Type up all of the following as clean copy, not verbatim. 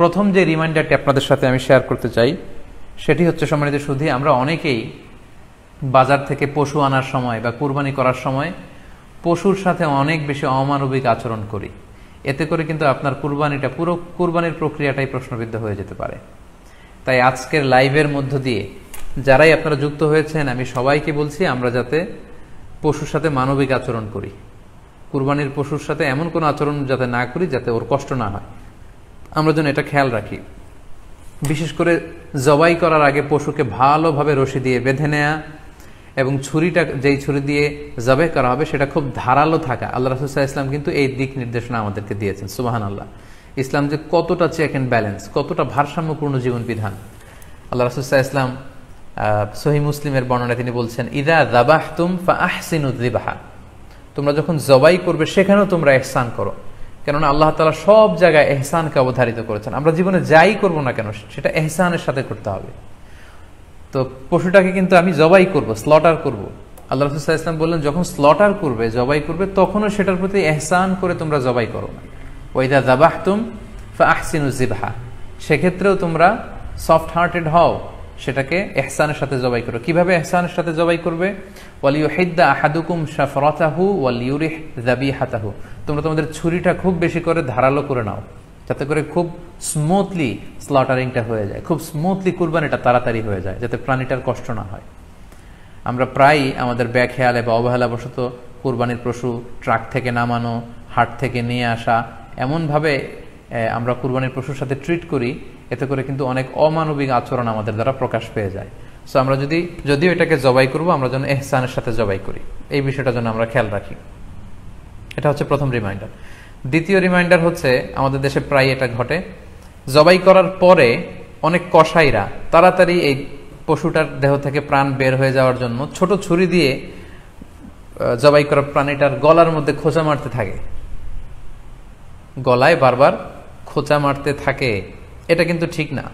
প্রথম যে রিমাইন্ডারটি আপনাদের সাথে আমি শেয়ার করতে চাই সেটি হচ্ছে, সম্মানিত সুধী, আমরা অনেকেই বাজার থেকে পশু আনার সময় বা কুরবানি করার সময় পশুর সাথে অনেক বেশি অমানবিক আচরণ করি। এতে করে কিন্তু আপনার কুরবানিটা, পুরো কুরবানির প্রক্রিয়াটাই প্রশ্নবিদ্ধ হয়ে যেতে পারে। তাই আজকের লাইভের মধ্য দিয়ে যারাই আপনারা যুক্ত হয়েছেন, আমি সবাইকে বলছি আমরা যাতে পশুর সাথে মানবিক আচরণ করি, কুরবানির পশুর সাথে এমন কোনো আচরণ যাতে না করি যাতে ওর কষ্ট না হয়, আমরা যেন এটা খেয়াল রাখি। বিশেষ করে জবাই করার আগে পশুকে ভালোভাবে রশি দিয়ে বেঁধে নেয়া এবং ছুরিটা, যেই ছুরি দিয়ে জবাই করা হবে সেটা খুব ধারালো থাকা। আল্লাহ রাসূল সাল্লাল্লাহু আলাইহি ওয়াসাল্লাম কিন্তু এই দিক নির্দেশনা আমাদেরকে দিয়েছেন। সুবহানাল্লাহ, ইসলাম যে কতটা চেক এন্ড ব্যালেন্স, কতটা ভারসাম্যপূর্ণ জীবন বিধান। আল্লাহ রাসূল সাল্লাল্লাহু আলাইহি ওয়াসাল্লাম সহিহ মুসলিমের বর্ণনায় তিনি বলছেন, ইযা যাবাহতুম ফাআহসিনুয যিবহা, তোমরা যখন জবাই করবে সেখানেও তোমরা ইহসান করো। কেননা আল্লাহ তাআলা সব জায়গায় ইহসানকে অবধারিত করেছেন। আমরা জীবনে যাই করব না কেন সেটা ইহসানের সাথে করতে হবে। তো পশুটাকে কিন্তু আমি জবাই করব, স্লটার করব, আল্লাহ রাসূল সাল্লাল্লাহু আলাইহি ওয়াসাল্লাম বললেন যখন স্লটার করবে, জবাই করবে, তখনও সেটার প্রতি ইহসান করে তোমরা জবাই করো না। ওয়া ইযা যাবাহতুম ফাআহসিনুয যিবহা, সেক্ষেত্রেও তোমরা সফট হার্টেড হও, সেটাকে ইহসানের সাথে জবাই করো। কিভাবে ইহসানের সাথে জবাই করবে? ওয়ালিয়ুহিদ্দা আহাদুকুম শাফরাতাহু ওয়ালিয়ুরিহ যাবিহাতাহু, তোমরা তোমাদের ছুরিটা খুব বেশি করে ধারালো করে নাও, যাতে করে খুব স্মুথলি স্লটারিংটা হয়ে যায়, খুব স্মুথলি কুরবানিটা তাড়াতাড়ি হয়ে যায়, যাতে প্রাণীটার কষ্ট না হয়। আমরা প্রায়ই আমাদের বেখেয়ালে বা অবহেলাবশত কুরবানির পশু ট্রাক থেকে নামানো, হাট থেকে নিয়ে আসা, এমনভাবে আমরা কুরবানির পশুর সাথে ট্রিট করি, এতে করে কিন্তু অনেক অমানবিক আচরণ আমাদের দ্বারা প্রকাশ পেয়ে যায়। সো আমরা যদিও এটাকে জবাই করব, আমরা যেন ইহসানের সাথে জবাই করি, এই বিষয়টা যেন আমরা খেয়াল রাখি। এটা হচ্ছে প্রথম রিমাইন্ডার। দ্বিতীয় রিমাইন্ডার হচ্ছে, আমাদের দেশে প্রায় এটা ঘটে, জবাই করার পরে অনেক কসাইরা তাড়াতাড়ি এই পশুটার দেহ থেকে প্রাণ বের হয়ে যাওয়ার জন্য ছোট ছুরি দিয়ে জবাই করা প্রাণীটার গলার মধ্যে খোঁচা মারতে থাকে, গলায় বারবার খোঁচা মারতে থাকে। এটা কিন্তু ঠিক না।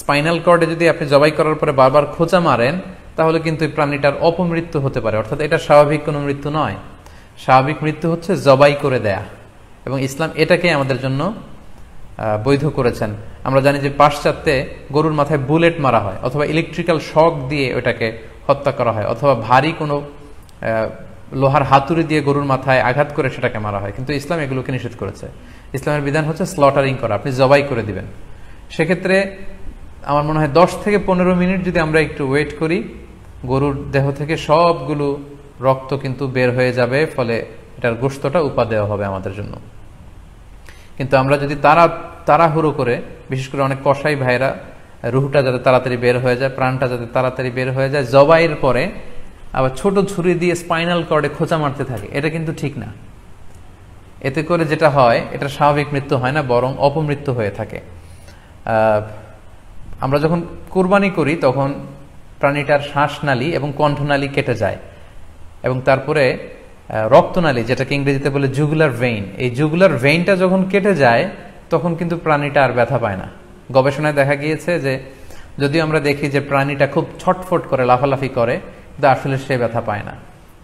স্পাইনাল কর্ডে যদি আপনি জবাই করার পরে বারবার খোঁচা মারেন, তাহলে কিন্তু এই প্রাণীটার অপমৃত্যু হতে পারে, অর্থাৎ এটা স্বাভাবিক কোনো মৃত্যু নয়। স্বাভাবিক মৃত্যু হচ্ছে জবাই করে দেয়া, এবং ইসলাম এটাকে আমাদের জন্য বৈধ করেছেন। আমরা জানি যে পাশ্চাত্যে গরুর মাথায় বুলেট মারা হয়, অথবা ইলেকট্রিক্যাল শক দিয়ে ওটাকে হত্যা করা হয়, অথবা ভারী কোনো লোহার হাতুড়ি দিয়ে গরুর মাথায় আঘাত করে সেটাকে মারা হয়। কিন্তু ইসলাম এগুলোকে নিষেধ করেছে। ইসলামের বিধান হচ্ছে স্লটারিং করা, আপনি জবাই করে দিবেন। সেক্ষেত্রে আমার মনে হয় 10 থেকে 15 মিনিট যদি আমরা একটু ওয়েট করি, গরুর দেহ থেকে সবগুলো রক্ত কিন্তু বের হয়ে যাবে, ফলে এটার গোশতটা উপাদেয় হবে আমাদের জন্য। কিন্তু আমরা যদি তাড়াহুড়ো করে, বিশেষ করে অনেক কসাই ভাইরা রুহটা যাতে তাড়াতাড়ি বের হয়ে যায়, প্রাণটা যাতে তাড়াতাড়ি বের হয়ে যায়, জবাইয়ের পরে আবার ছোট ছুরি দিয়ে স্পাইনাল কর্ডে খোঁচা মারতে থাকে, এটা কিন্তু ঠিক না। এতে করে যেটা হয়, এটা স্বাভাবিক মৃত্যু হয় না, বরং অপমৃত্যু হয়ে থাকে। আমরা যখন কুরবানি করি তখন প্রাণীটার শ্বাসনালী এবং কণ্ঠনালী কেটে যায়, এবং তারপরে রক্তনালী, যেটাকে ইংরেজিতে বলে জুগুলার ভেইন, এই জুগুলার ভেইনটা যখন কেটে যায় তখন কিন্তু প্রাণীটা আর ব্যথা পায় না। গবেষণায় দেখা গিয়েছে যে যদিও আমরা দেখি যে প্রাণীটা খুব ছটফট করে, লাফালাফি করে, কিন্তু আসলে সে ব্যথা পায় না।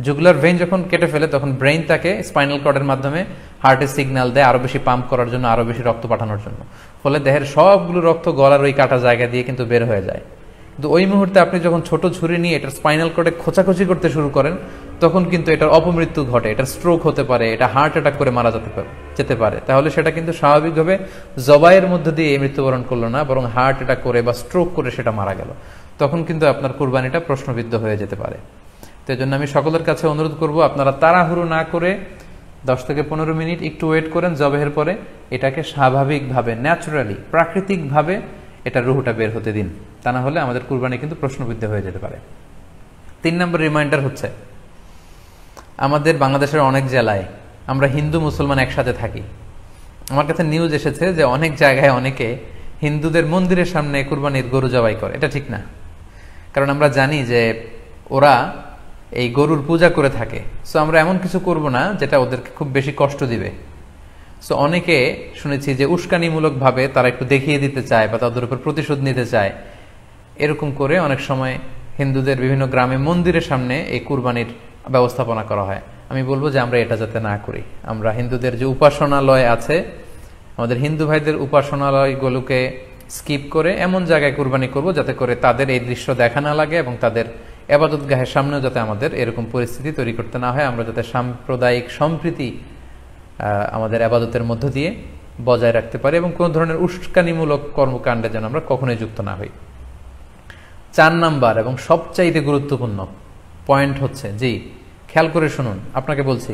জুগুলার ভেইন যখন কেটে ফেলে তখন ব্রেইন তাকে স্পাইনাল কর্ডের মাধ্যমে হার্টে সিগন্যাল দেয় আরো বেশি পাম্প করার জন্য, আরো বেশি রক্ত পাঠানোর জন্য। ফলে দেহের সবগুলো রক্ত গলার ওই কাটা জায়গা দিয়ে কিন্তু বের হয়ে যায়। কিন্তু ওই মুহূর্তে আপনি যখন ছোট ছুরি নিয়ে এটার স্পাইনাল কর্ডে খোঁচাখুচি করতে শুরু করেন, তখন কিন্তু এটার অপমৃত্যু ঘটে, এটার স্ট্রোক হতে পারে, এটা হার্ট অ্যাটাক করে মারা যেতে পারে। তাহলে সেটা কিন্তু স্বাভাবিকভাবে জবাইয়ের মধ্যে দিয়ে মৃত্যুবরণ করলো না, বরং হার্ট অ্যাটাক করে বা স্ট্রোক করে সেটা মারা গেল। তখন কিন্তু আপনার কুরবানিটা প্রশ্নবিদ্ধ হয়ে যেতে পারে। তো এই জন্য আমি সকলের কাছে অনুরোধ করব, আপনারা তাড়াহুড়ো না করে 10 থেকে 15 মিনিট একটু ওয়েট করেন জবাইয়ের পরে, এটাকে স্বাভাবিকভাবে, ন্যাচারালি, প্রাকৃতিকভাবে এটা রুহটা বের হতে দিন। তা না হলে আমাদের কুরবানি কিন্তু প্রশ্নবিদ্ধ হয়ে যেতে পারে। 3 নম্বর রিমাইন্ডার হচ্ছে, আমাদের বাংলাদেশের অনেক জেলায় আমরা হিন্দু মুসলমান একসাথে থাকি। আমার কাছে নিউজ এসেছে যে অনেক জায়গায় অনেকে হিন্দুদের মন্দিরের সামনে কুরবানির গরু জবাই করে। এটা ঠিক না, কারণ আমরা জানি যে ওরা এই গরুর পূজা করে থাকে। সো আমরা এমন কিছু করব না যেটা ওদেরকে খুব বেশি কষ্ট দিবে। সো অনেকে শুনেছি যে উস্কানিমূলক ভাবে তারা একটু দেখিয়ে দিতে চায় বা তাদের উপর প্রতিশোধ নিতে চায়, এরকম করে অনেক সময় হিন্দুদের বিভিন্ন গ্রামে মন্দিরের সামনে এই কুরবানির ব্যবস্থাপনা করা হয়। আমি বলবো যে আমরা এটা যাতে না করি। আমরা হিন্দুদের যে উপাসনালয় আছে, আমাদের হিন্দু ভাইদের উপাসনালয়গুলোকে স্কিপ করে এমন জায়গায় কুরবানি করব যাতে করে তাদের এই দৃশ্য দেখা না লাগে এবং তাদের ইবাদতগাহের সামনেও যাতে আমাদের এরকম পরিস্থিতি তৈরি করতে না হয়, আমরা যাতে সাম্প্রদায়িক সম্প্রীতি আমাদের ইবাদতের মধ্য দিয়ে বজায় রাখতে পারি এবং কোনো ধরনের উস্কানিমূলক কর্মকাণ্ডে যেন আমরা কখনোই যুক্ত না হই। 4 নাম্বার এবং সবচাইতে গুরুত্বপূর্ণ পয়েন্ট হচ্ছে, জি খেয়াল করে শুনুন, আপনাকে বলছি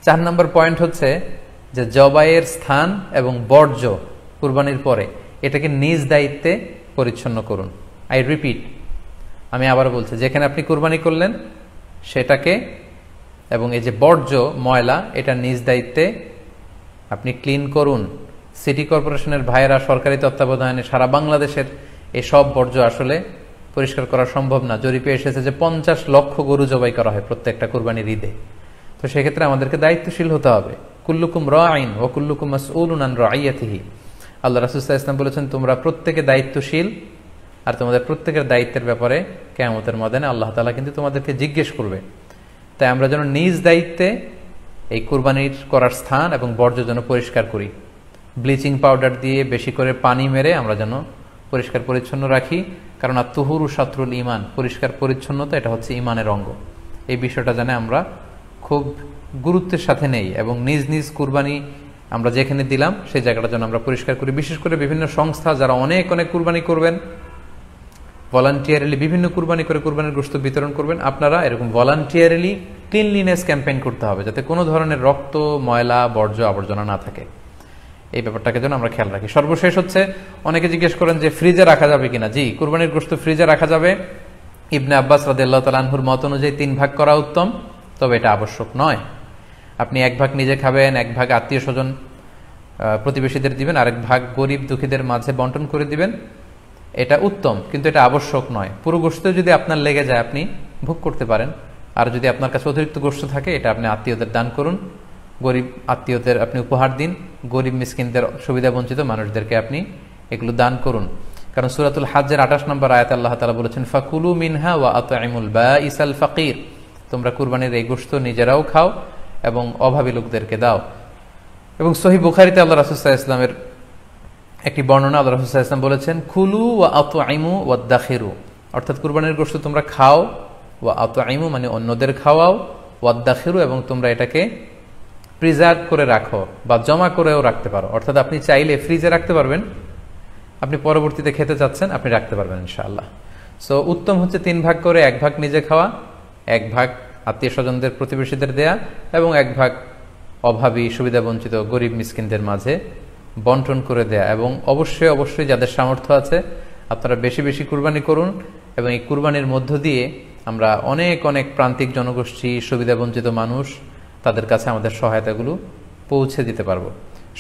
4 নাম্বার পয়েন্ট হচ্ছে যে জবাইয়ের স্থান এবং বর্জ্য কুরবানির পরে এটাকে নিজ দায়িত্বে পরিচ্ছন্ন করুন। আই রিপিট, আমি আবার বলছি, যেখানে আপনি কুরবানি করলেন সেটাকে এবং এই যে বর্জ্য ময়লা এটা নিজ দায়িত্বে আপনি ক্লিন করুন। সিটি কর্পোরেশনের ভাইয়েরা সরকারি তত্ত্বাবধানে সারা বাংলাদেশের এই সব বর্জ্য আসলে পরিষ্কার করা সম্ভব না। জরিপে এসেছে যে 50 লক্ষ গরু জবাই করা হয় প্রত্যেকটা কুরবানির ঈদে। তো সেক্ষেত্রে আমাদেরকে দায়িত্বশীল হতে হবে। কুল্লুকুম রাঈন ওয়া কুল্লুকুম মাসউলুন আন রাইয়াতিহি। আল্লাহ রাসূল সাল্লাল্লাহু আলাইহি ওয়াসাল্লাম বলেছেন, তোমরা প্রত্যেকে দায়িত্বশীল আর তোমাদের প্রত্যেকের দায়িত্বের ব্যাপারে কিয়ামতের ময়দানে আল্লাহ তাআলা কিন্তু তোমাদেরকে জিজ্ঞেস করবে। তাই আমরা যেন নিজ দায়িত্বে এই কুরবানির করার স্থান এবং বর্জ্য যেন পরিষ্কার করি। ব্লিচিং পাউডার দিয়ে বেশি করে পানি মেরে আমরা যেন পরিষ্কার পরিচ্ছন্ন রাখি, কারণ আত-তুহুরু শাতরুল ঈমান, পরিষ্কার পরিচ্ছন্নতা এটা হচ্ছে ঈমানের অঙ্গ। এই বিষয়টা জানে আমরা খুব গুরুত্বের সাথে নেই এবং নিজ নিজ কুরবানি আমরা যেখানে দিলাম সেই জায়গাটা যেন আমরা পরিষ্কার করি। বিশেষ করে বিভিন্ন সংস্থা যারা অনেক অনেক কুরবানি করবেন, ভলান্টিয়ারলি বিভিন্ন কুরবানি করে কুরবানির গোশত বিতরণ করবেন, আপনারা এরকম ভলান্টিয়ারলি ক্লিনলিনেস ক্যাম্পেইন করতে হবে যাতে কোনো ধরনের রক্ত, ময়লা, বর্জ্য, আবর্জনা না থাকে। এই ব্যাপারটাকে যেন আমরা খেয়াল রাখি। সর্বশেষ হচ্ছে, অনেকে জিজ্ঞেস করেন যে ফ্রিজে রাখা যাবে কিনা। জি, কুরবানির গোশত ফ্রিজে রাখা যাবে। ইবনে আব্বাস রাদিয়াল্লাহু তাআলা আনহুর মত অনুযায়ী 3 ভাগ করা উত্তম, তবে এটা আবশ্যক নয়। আপনি 1 ভাগ নিজে খাবেন, 1 ভাগ আত্মীয় স্বজন প্রতিবেশীদের দিবেন, আরেক ভাগ গরিব দুঃখীদের মাঝে বন্টন করে দিবেন, এটা উত্তম, কিন্তু এটা আবশ্যক নয়। পুরো গোশত যদি আপনার লেগে যায় আপনি ভোগ করতে পারেন, আর যদি আপনার কাছে অতিরিক্ত গোশত থাকে এটা আপনি আত্মীয়দের দান করুন, গরিব আত্মীয়দের আপনি উপহার দিন, গরিব মিসকিনদের, সুবিধা বঞ্চিত মানুষদেরকে আপনি এগুলো দান করুন। কারণ সূরাতুল হজ্জের 28 নম্বর আয়াতে আল্লাহ তাআলা বলেছেন, ফাকুলু মিনহা ওয়া আত'ইমুল বাঈসাল ফাকির, তোমরা কুরবানির এই গোশত নিজেরাও খাও এবং অভাবী লোকদেরকে দাও। এবং সহিহ বুখারীতে আল্লাহ রাসূল সাল্লাল্লাহু আলাইহি ওয়াসাল্লামের একটি বর্ণনা, আল্লাহ রাসূল সাল্লাল্লাহু আলাইহি ওয়াসাল্লাম বলেছেন, কুলু ওয়া আত'ইমু ওয়াদাখিরু, অর্থাৎ কুরবানির গোশত তোমরা খাও, ওয়া আত'ইমু মানে অন্যদের খাওয়াও, ওয়াদাখিরু এবং তোমরা এটাকে প্রিজার্ভ করে রাখো বা জমা করেও রাখতে পারো। অর্থাৎ আপনি চাইলে ফ্রিজে রাখতে পারবেন, আপনি পরবর্তীতে খেতে চাচ্ছেন আপনি রাখতে পারবেন ইনশাআল্লাহ। সো উত্তম হচ্ছে 3 ভাগ করে 1 ভাগ নিজে খাওয়া, 1 ভাগ আত্মীয় স্বজনদের প্রতিবেশীদের দেয়া এবং 1 ভাগ অভাবী, সুবিধা বঞ্চিত, গরিব মিসকিনদের মাঝে বন্টন করে দেয়া। এবং অবশ্যই অবশ্যই যাদের সামর্থ্য আছে আপনারা বেশি বেশি কুরবানি করুন এবং এই কুরবানির মধ্য দিয়ে আমরা অনেক অনেক প্রান্তিক জনগোষ্ঠী, সুবিধা বঞ্চিত মানুষ, তাদের কাছে আমাদের সহায়তাগুলো পৌঁছে দিতে পারবো।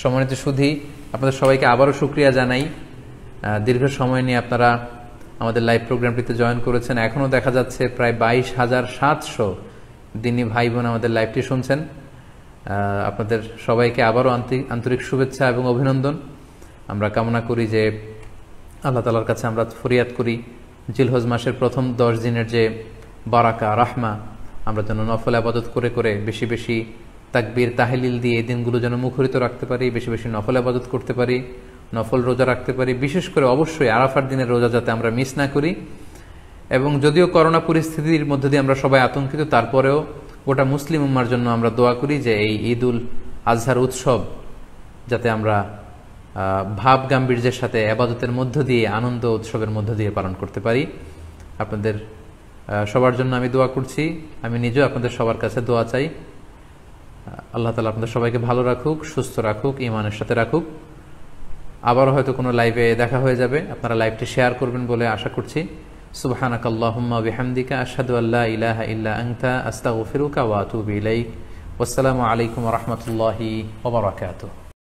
সম্মানিত সুধী, আপনাদের সবাইকে আবারও শুকরিয়া জানাই। দীর্ঘ সময় নিয়ে আপনারা আমাদের লাইভ প্রোগ্রামটিতে জয়েন করেছেন। এখনও দেখা যাচ্ছে প্রায় 22,700 দিনী ভাই বোন আমাদের লাইভটি শুনছেন। আপনাদের সবাইকে আবারও আন্তরিক শুভেচ্ছা এবং অভিনন্দন। আমরা কামনা করি যে আল্লাহ তাআলার কাছে আমরা ফরিয়াদ করি জিলহজ মাসের প্রথম 10 দিনের যে বারাকা, রাহমা, আমরা যেন নফল ইবাদত করে করে বেশি বেশি তাকবীর, তাহলিল দিয়ে এই দিনগুলো যেন মুখরিত রাখতে পারি, বেশি বেশি নফল ইবাদত করতে পারি, নফল রোজা রাখতে পারি। বিশেষ করে অবশ্যই আরাফার দিনের রোজা যাতে আমরা মিস না করি। এবং যদিও করোনা পরিস্থিতির মধ্যে দিয়ে আমরা সবাই আতঙ্কিত, তারপরেও গোটা মুসলিম উম্মার জন্য আমরা দোয়া করি যে এই ঈদুল আজহার উৎসব যাতে আমরা ভাব গাম্ভীর্যের সাথে ইবাদতের মধ্য দিয়ে, আনন্দ উৎসবের মধ্য দিয়ে পালন করতে পারি। আপনাদের সবার জন্য আমি দোয়া করছি, আমি নিজেও আপনাদের সবার কাছে দোয়া চাই। আল্লাহ তাআলা আপনাদের সবাইকে ভালো রাখুক, সুস্থ রাখুক, ঈমানের সাথে রাখুক। আবারও হয়তো কোনো লাইভে দেখা হয়ে যাবে, আপনারা লাইভটি শেয়ার করবেন বলে আশা করছি। সুবহানাকাল্লাহুম্মা বিহামদিকা আশহাদু আল্লা ইলাহা ইল্লা আনতা আস্তাগফিরুকা ওয়া আতুবু ইলাইক। ওয়াসসালামু আলাইকুম ওয়া রাহমাতুল্লাহি ওয়া বারাকাতুহু।